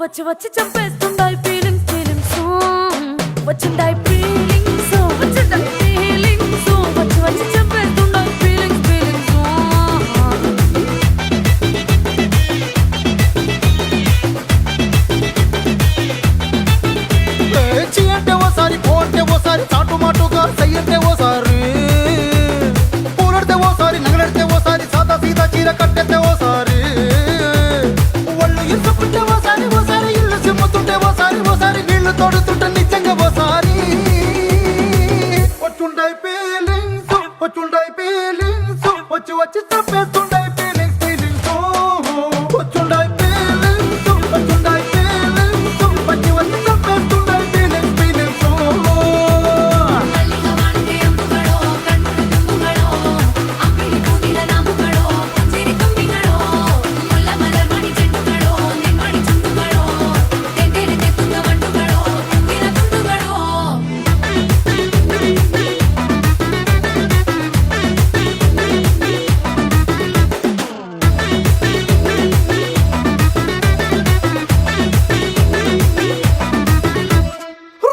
వచ్చి వచ్చి చంపేస్తుండాయి feelings వచ్చిండాయి feelings వచ్చిండాయి feelings వచ్చి వచ్చి చంపేస్తుండాయి ఫీలింగ్స్ చీ అంటే ఓసారి పో అంటే ఓసారి చాటు మాటుగా సై అంటే ఓసారి పూలడితే ఓసారి నగలడితే ఓసారి సాదా సీదా చీర కట్టెతే ఓసారి ఒళ్ళు ఇసుకుంటే ఓసారి ఓసారి ఇల్లు సిమ్ముతుంటే ఓసారి ఓసారి నీళ్లు తోడుతుంటే నిజంగా ఓసారి వచ్చుండాయి ఫీలింగ్స్ వచ్చి వచ్చి తప్పేస్తుండాయి ఫీలింగ్స్ వచ్చుండాయి ఫీలింగ్స్ వచ్చి వచ్చి తప్పేస్తుండాయి ఫీలింగ్స్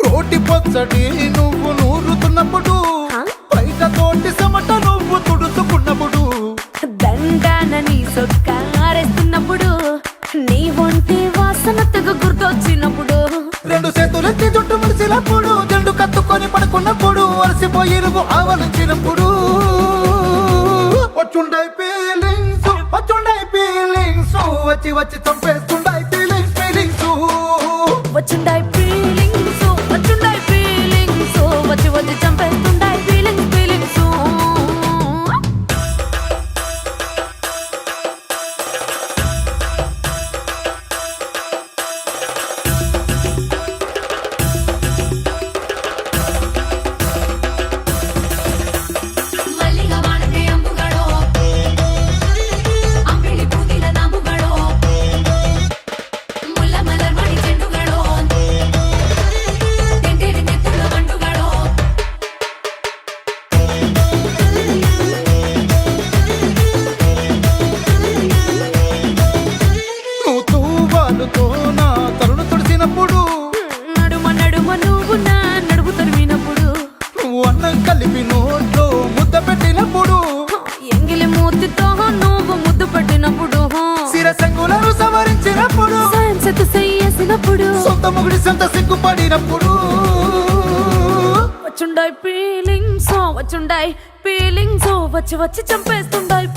రోటి పచ్చడి నువ్వు నూరుతున్నప్పుడు బయట తోటి సమట నువ్వు తుడుచుకున్నప్పుడు దండానని సొక్కారేస్తున్నప్పుడు నీ ఒంటి వాసన తెగ గుర్తొచ్చినప్పుడు రెండు చేతులెత్తి జుట్టు ముడిసినప్పుడు జండు కత్తుకొని పడుకున్నప్పుడు అలసిపోయి నువ్వు ఆవలించినప్పుడు వచ్చుండాయి ఫీలింగ్స్ వచ్చి వచ్చి చంపేస్తుండాయి ఫీలింగ్స్ వచ్చిండాయి ఫీలింగ్స్ వచ్చిండాయి ఫీలింగ్స్ వచ్చి వచ్చి చంపేస్తుండాయి ఫీలింగ్స్ నువ్వు తూవాలుతో నా తరుణు తుడిసినప్పుడు నడుమ నడుమ నువ్వు నా నడుపు తరిమినప్పుడు నువ్వు అన్నం కలిపి నోట్లో ముద్ద పెట్టినప్పుడు ఎంగిలి మూతితో నువ్వు ముద్దు పెట్టినప్పుడు శిరసంగులను సవరించినప్పుడు సైన్సెత్ చెయ్యేసినప్పుడు సొంత ముగుడి సొంత సిగ్గుపడినప్పుడు వచ్చుండాయి ఫీలింగ్స్ వచ్చుండాయి ఫీలింగ్స్ వచ్చి వచ్చి చంపేస్తుండాయి